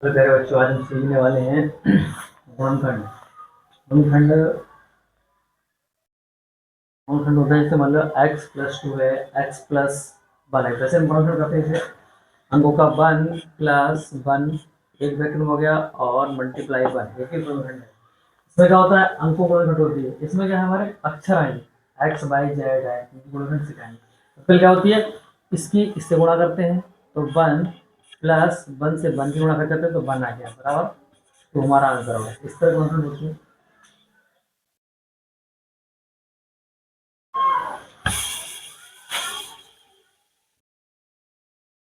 तो प्यारे बच्चों, आज हम सीखने वाले हैं गुणनखंड। गुणनखंड गुणनखंड होता है, जैसे मान लो x प्लस 2 है, x प्लस 1 है। जैसे हम गुणनखंड करते हैं, जैसे अंकों का 1 प्लस 1 एक ब्रैकेट में हो गया और मल्टीप्लाई 1, एक ही गुणनखंड है। इसमें क्या होता है, अंकों गुणनखंड होती है। इसमें क्या है, हमारे अक्षर आएंगे x y z है, गुणनखंड सिखाएंगे। तो फिर क्या होती है, इसकी इससे गुणा करते हैं तो 1 प्लस 1 से 1 की गुणा करते हैं तो 1 आ गया बराबर। तो हमारा आंसर होगा। इस तरह गुणनखंड होती है।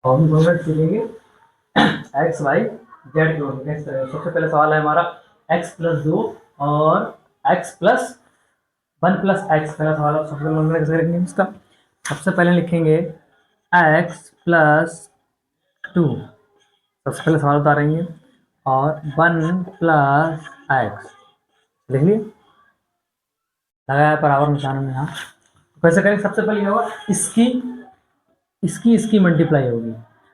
और हम गुणनखंड सीखेंगे एक्स वाई जेड की गुणनखंड कैसे करेंगे। सबसे पहले सवाल है हमारा एक्स प्लस 2 और एक्स प्लस 1 प्लस एक्स। पहला सवाल है, सबसे पहले गुणनखंड कैसे करेंगे इसका। सबसे पहले लिखेंगे एक्स प्लस 2, सबसे पहले सवाल उतारेंगे, और 1 प्लस एक्स लिख लिए, लगाया बराबर निशान में। यहाँ कैसे करेंगे, सबसे पहले क्या होगा, इसकी मल्टीप्लाई होगी।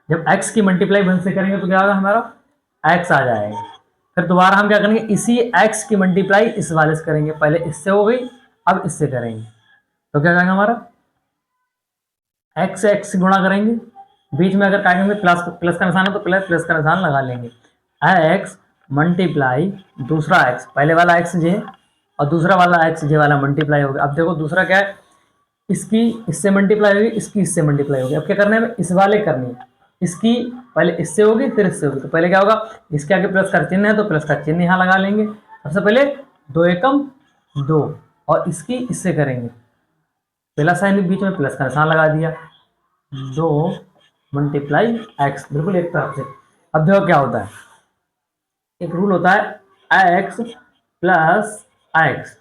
जब x की मल्टीप्लाई 1 से करेंगे तो क्या होगा, हमारा x आ जाएगा। फिर दोबारा हम क्या करेंगे, इसी x की मल्टीप्लाई इस वाले से करेंगे। पहले इससे हो गई, अब इससे करेंगे तो क्या करेंगे, हमारा x से x गुणा करेंगे। बीच में अगर काटेंगे प्लस प्लस का निशान है तो प्लस का निशान लगा लेंगे। x मल्टीप्लाई दूसरा x, पहले वाला x जे और दूसरा वाला x जे वाला मल्टीप्लाई हो गया। अब देखो दूसरा क्या है, इसकी इससे मल्टीप्लाई होगी, इसकी इससे मल्टीप्लाई होगी। अब क्या करना है, इस वाले करनी है। इसकी पहले इससे होगी फिर इससे होगी, तो पहले क्या होगा, इसके आगे प्लस का चिन्ह है तो प्लस का चिन्ह यहाँ लगा लेंगे। सबसे पहले 2 एकम 2, और इसकी इससे करेंगे, पहला साइन बीच में प्लस का निशान लगा दिया। 2 मल्टीप्लाई एक्स, बिल्कुल एक तरफ से। अब देखो क्या होता है, एक रूल होता है एक्स प्लस एक्स,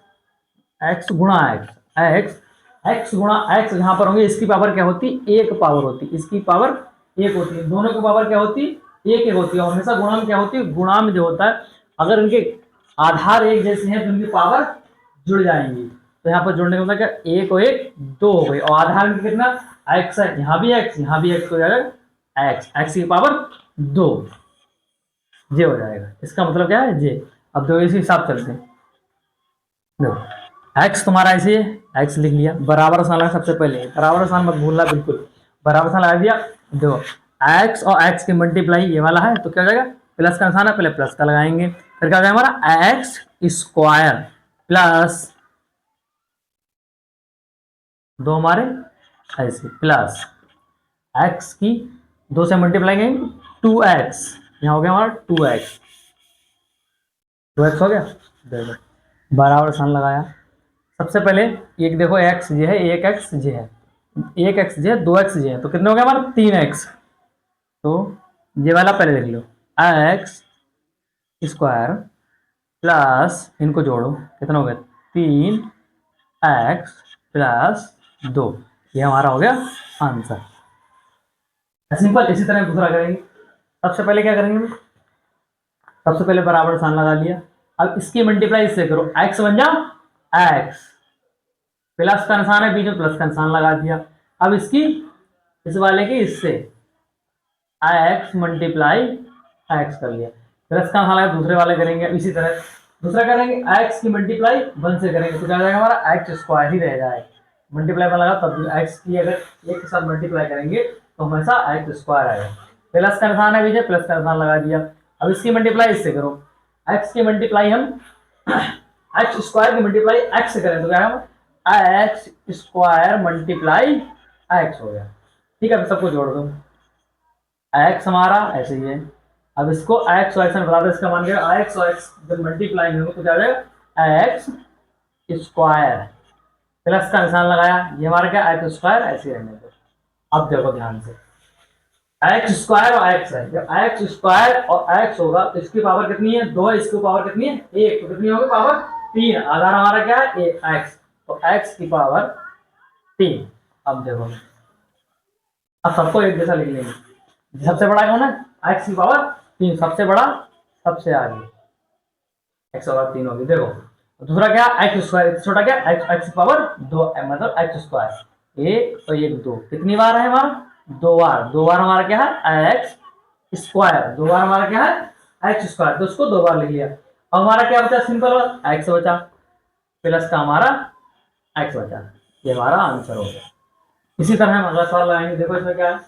एक्स गुणा एक्स, एक्स गुणा एक्स जहां पर होंगे, इसकी पावर क्या होती, एक पावर होती, इसकी पावर एक होती है। दोनों की पावर क्या होती, एक एक होती है। और हमेशा गुणा में क्या होती है, गुणा में जो होता है, अगर इनके आधार एक जैसे हैं तो इनकी पावर जुड़ जाएंगी। तो यहाँ पर जुड़ने का मतलब क्या, एक और एक 2 हो गई, और आधार में कितना एक्स है, यहाँ भी एक्स, यहाँ भी एक्स हो जाएगा, एक्स एक्स की पावर 2 जे हो जाएगा। इसका मतलब क्या है, जे। अब दो इसी हिसाब चलते हैं। देखो एक्स तुम्हारा ऐसे है, एक्स लिख लिया, बराबर साइन लगा। सबसे पहले बराबर साइन मत भूलना, बिल्कुल बराबर साइन लगा दिया। देखो एक्स और एक्स की मल्टीप्लाई ये वाला है तो क्या हो जाएगा, प्लस का निशान है, पहले प्लस का लगाएंगे। फिर क्या हो जाएगा हमारा एक्स स्क्वायर प्लस 2 हमारे ऐसे प्लस एक्स की 2 से मल्टीप्लाई करेंगे 2x, यहाँ हो गया हमारा 2x, 2x हो गया। देखो बराबर साइन लगाया। सबसे पहले एक देखो एक्स जे है, एक एक्स जे है, एक एक्स जे है, 2x जे है, तो कितने हो गया हमारा 3x। तो ये वाला पहले देख लो, एक्स स्क्वायर प्लस, इनको जोड़ो कितना हो गया 3x प्लस 2, ये हमारा हो गया आंसर। सिंपल। इसी तरह दूसरा करेंगे। सबसे पहले क्या करेंगे, सबसे पहले बराबर साइन लगा लिया। अब इसकी मल्टीप्लाई इससे करो, x बन जा x, प्लस का निशान है बीच में, प्लस का निशान लगा दिया। अब इसकी इस वाले की इससे x मल्टीप्लाई x कर लिया, प्लस का निशान लगा, दूसरे वाले करेंगे इसी तरह। दूसरा करेंगे x की मल्टीप्लाई 1 से करेंगे तो क्या जाएगा हमारा एक्स स्क्वायर ही रह जाएगा। मल्टीप्लाई में लगा तब x की अगर एक के साथ मल्टीप्लाई करेंगे तो हमेशा एक्स स्क्वायर आएगा। प्लस का निशान है बीच में, प्लस का निशान लगा दिया। अब इसकी मल्टीप्लाई इससे करो, x की मल्टीप्लाई हम एक्स स्क्वायर की मल्टीप्लाई x से करें तो क्या है, एक्स स्क्वायर मल्टीप्लाई x हो गया। ठीक है, सबको जोड़ दो, x हमारा ऐसे ही है। अब इसको x और x में बता दो, इसका मान गया x और x जब मल्टीप्लाई होंगे तो क्या हो जाएगा एक्स स्क्वायर, प्लस का निशान लगाया, ये हमारा क्या एक्स स्क्वायर ऐसे रहने दो। अब देखो ध्यान से, एक्स स्क्वायर और एक्स है, जब एक्स स्क्वायर और एक्स होगा तो इसकी पावर कितनी है 2 है, इसकी पावर कितनी है 1, तो कितनी होगी पावर 3। आधार हमारा क्या है एक्स, तो एक्स की पावर 3। अब देखो, अब सबको एक जैसा लिख लेंगे, सबसे बड़ा कौन है एक्स की पावर 3, सबसे बड़ा सबसे आगे, एक्स पावर 3 होगी। देखो दूसरा क्या एक्स स्क्वायर, छोटा क्या एक्स की पावर 2, मतलब एक्स स्क्वायर, एक और एक 2, कितनी बार है हमारा 2 बार। 2 बार हमारा क्या है एक्स स्क्वायर, 2 बार हमारा क्या है एक्स स्क्वायर, तो उसको 2 बार लिख लिया। अब हमारा क्या बचा, सिंपल एक्स बचा, प्लस का हमारा एक्स बचा, ये हमारा आंसर हो गया। इसी तरह हम अगला सवाल लगाएंगे। देखो इसमें क्या है,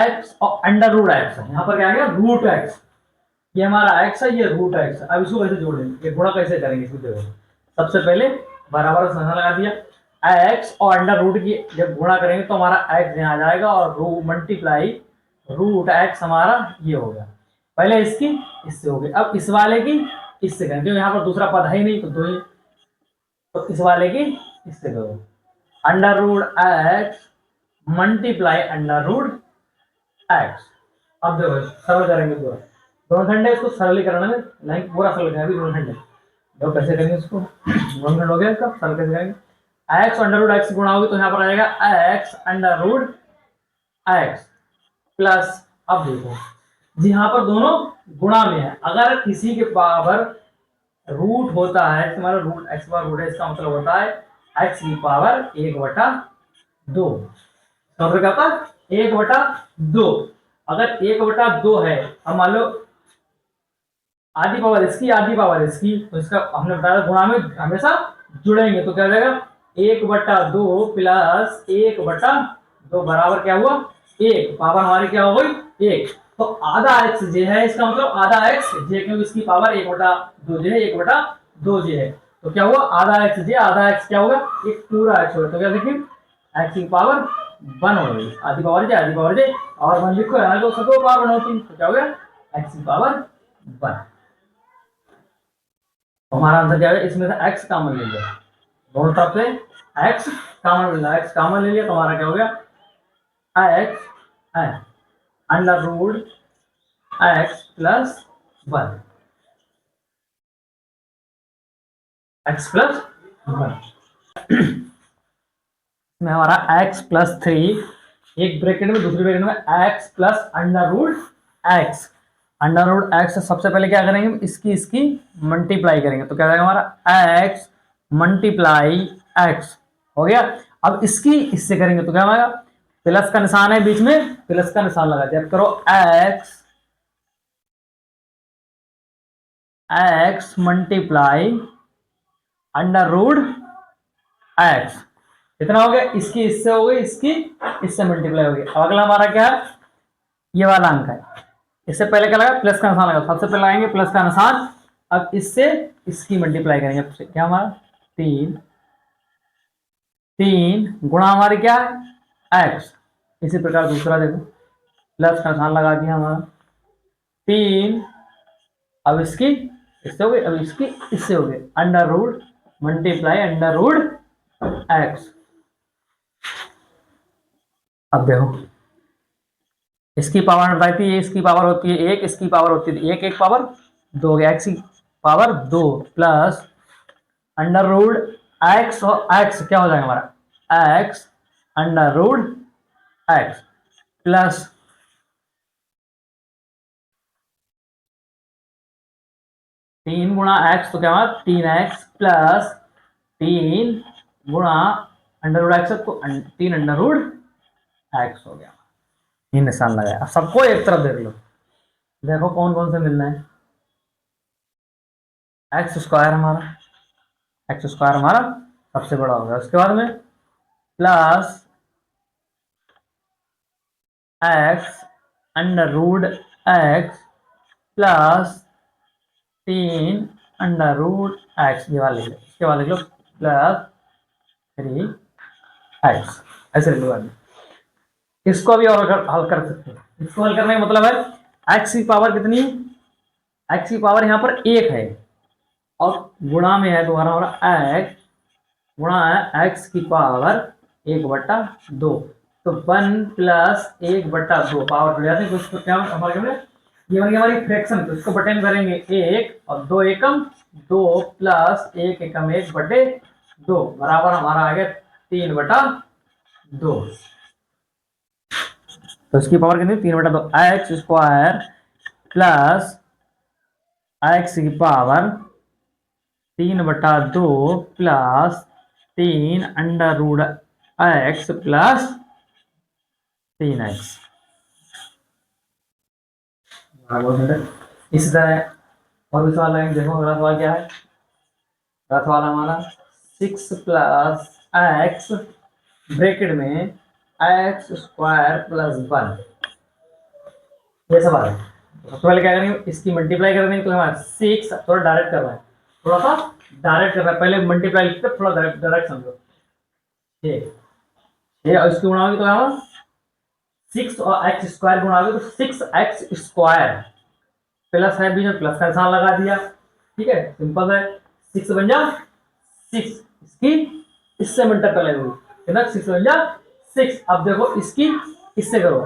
एक्स और अंडर रूट एक्स है, यहाँ पर क्या आ गया रूट एक्स, ये हमारा एक्स है, ये रूट एक्स है। अब इसको कैसे जोड़ेंगे, ये गुणा कैसे करेंगे, इसको देखो सबसे पहले बराबर संख्या लगा दिया, एक्स और अंडर रूट की जब गुणा करेंगे तो हमारा एक्स यहाँ आ जाएगा और रू मल्टीप्लाई रूट एक्स हमारा ये हो गया। पहले इसकी इससे हो गई, अब इस वाले की इससे करेंगे, क्योंकि यहाँ पर दूसरा पद है ही नहीं, तो दो ही, तो इस वाले की इससे करो, under root x multiply under root x. अब देखो सरल करेंगे पूरा, गुणनखंड है, इसको सरलीकरण में लाइन पूरा सरल करेंगे, अभी गुणनखंड है, देखो कैसे करेंगे इसको, गुणनखंड हो गया इसका, सरल कैसे करेंगे, एक्स अंडर रूट एक्स गुणा होगी तो यहाँ पर आ जाएगा x under root x plus, अब देखो जी यहाँ पर दोनों गुणा में है, अगर किसी के पावर रूट होता है, तुम्हारा रूट एक्स पावर रूट है, इसका मतलब होता है एक्स की पावर 1/2, तो क्या होता है 1/2। अगर 1/2 है, अब मान लो आधी पावर इसकी आधी पावर इसकी, तो इसका हमने बताया गुणा में हमेशा जुड़ेंगे, तो क्या हो जाएगा 1/2 प्लस 1/2 बराबर क्या हुआ 1, पावर हमारी क्या हो गई 1, तो आधा एक्स जे है, इसका मतलब आधा एक्स जे, क्योंकि इसकी पावर 1/2 जे है, 1/2 जे है, तो क्या हुआ आधा एक्स जे, आधा एक्स क्या होगा एक पूरा एक्स होगा, तो क्या लिखें एक्स की पावर 1 हो गई, आधी पावर जे आधी पावर जे, और 1 लिखो यहाँ तो सबको पावर 1 होती, तो क्या हो गया एक्स की पावर 1। तो हमारा आंसर क्या है, इसमें से x कॉमन ले लिया, दोनों तरफ से x कॉमन ले लिया, x कॉमन ले लिया तो हमारा क्या हो गया x है under root x plus 1, x plus 1 में हमारा x प्लस 3, एक ब्रैकेट में दूसरी ब्रैकेट में x plus under root x, under root x सबसे पहले क्या करेंगे, इसकी मल्टीप्लाई करेंगे, तो क्या जाएगा हमारा एक्स मल्टीप्लाई एक्स हो गया। अब इसकी इससे करेंगे तो क्या होगा, प्लस का निशान है बीच में, प्लस का निशान लगा दिया, करो x multiply under root x, इतना हो गया, इसकी इससे हो गई, इसकी इससे मल्टीप्लाई हो गई। अब अगला हमारा क्या है, ये वाला अंक है, इससे पहले क्या लगा प्लस का निशान लगा, सबसे पहले लगाएंगे प्लस का निशान, अब इससे इसकी मल्टीप्लाई करेंगे, तो क्या हमारा 3 गुणा हमारी क्या है एक्स, इसी प्रकार दूसरा देखो प्लस का निशान लगा दिया हमारा 3, अब इसकी इससे हो गई, अब इसकी इससे हो गई, under root multiply under root x. अब देखो इसकी पावर रहती है, इसकी पावर होती है 1, इसकी पावर होती है 1, 1 पावर 2, एक्स की power 2 plus under root x, और एक्स क्या हो जाएगा हमारा x under root x plus 3 गुणा एक्स, तो क्या हुआ 3x प्लस 3 गुणा अंडर रूट एक्स, तो 3 अंडर रूट एक्स हो गया, ये निशान लगाया। अब सबको एक तरफ देख लो, देखो कौन कौन से मिलना है, एक्स स्क्वायर हमारा सबसे बड़ा होगा, उसके बाद में plus x under root x plus 3 under root x, ये वाला लिख लो, इसके बाद लिख लो प्लस 3x, ऐसे लिख लो आगे। इसको अभी और हल कर सकते हैं, इसको हल करने का मतलब है x की पावर कितनी है, x की पावर यहाँ पर 1 है और गुणा में है दोबारा हमारा x गुणा है x की पावर 1/2, तो 1 प्लस 1/2 पावर जुड़ जाते हैं, तो उसको क्या हमारे ये बन गया हमारी फ्रैक्शन, तो इसको बटे में करेंगे 1 और 2 एकम 2 प्लस 1 एकम 1/2 बराबर हमारा आ गया 3/2, तो इसकी पावर कितनी 3/2 एक्स स्क्वायर प्लस एक्स की power 3/2 plus 3 under root x plus 3x, हाँ बहुत सुंदर। इसी तरह और भी सवाल आएंगे। देखो अगला सवाल क्या है। अगला सवाल हमारा 6 + x ब्रैकेट में x² + 1, ये सवाल है। तो सबसे पहले क्या करेंगे, इसकी मल्टीप्लाई कर देंगे। तो हमारा 6, थोड़ा डायरेक्ट कर रहा है, थोड़ा सा डायरेक्ट कर रहा है, पहले मल्टीप्लाई लिखते थोड़ा डायरेक्ट डायरेक्ट समझो। ठीक है, और इसकी गुणा होगी तो हमारा 6 और x² गुणा होगी तो 6x² प्लस है, बीच में प्लस का निशान लगा दिया। ठीक है, सिंपल है। 6 बन जा 6, इसकी इससे मल्टीप्लाई होगी, कितना 6 बन जा 6। अब देखो इसकी इससे करो,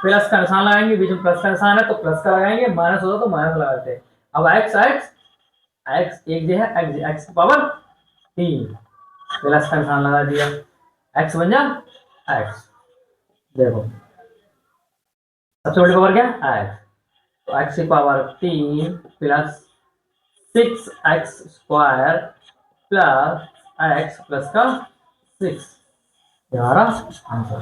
प्लस का निशान लगाएंगे, बीच में प्लस का निशान है तो प्लस का लगाएंगे, माइनस होता तो माइनस लगाते हैं। अब एक्स एक्स एक्स एक जो है एक्स एक्स की पावर 3, प्लस का निशान लगा दिया, एक्स बन जा एक्स। देखो सबसे बड़ी पावर क्या है एक्स, तो एक्स की power 3 plus 6x² plus x plus का 6, ये हमारा आंसर।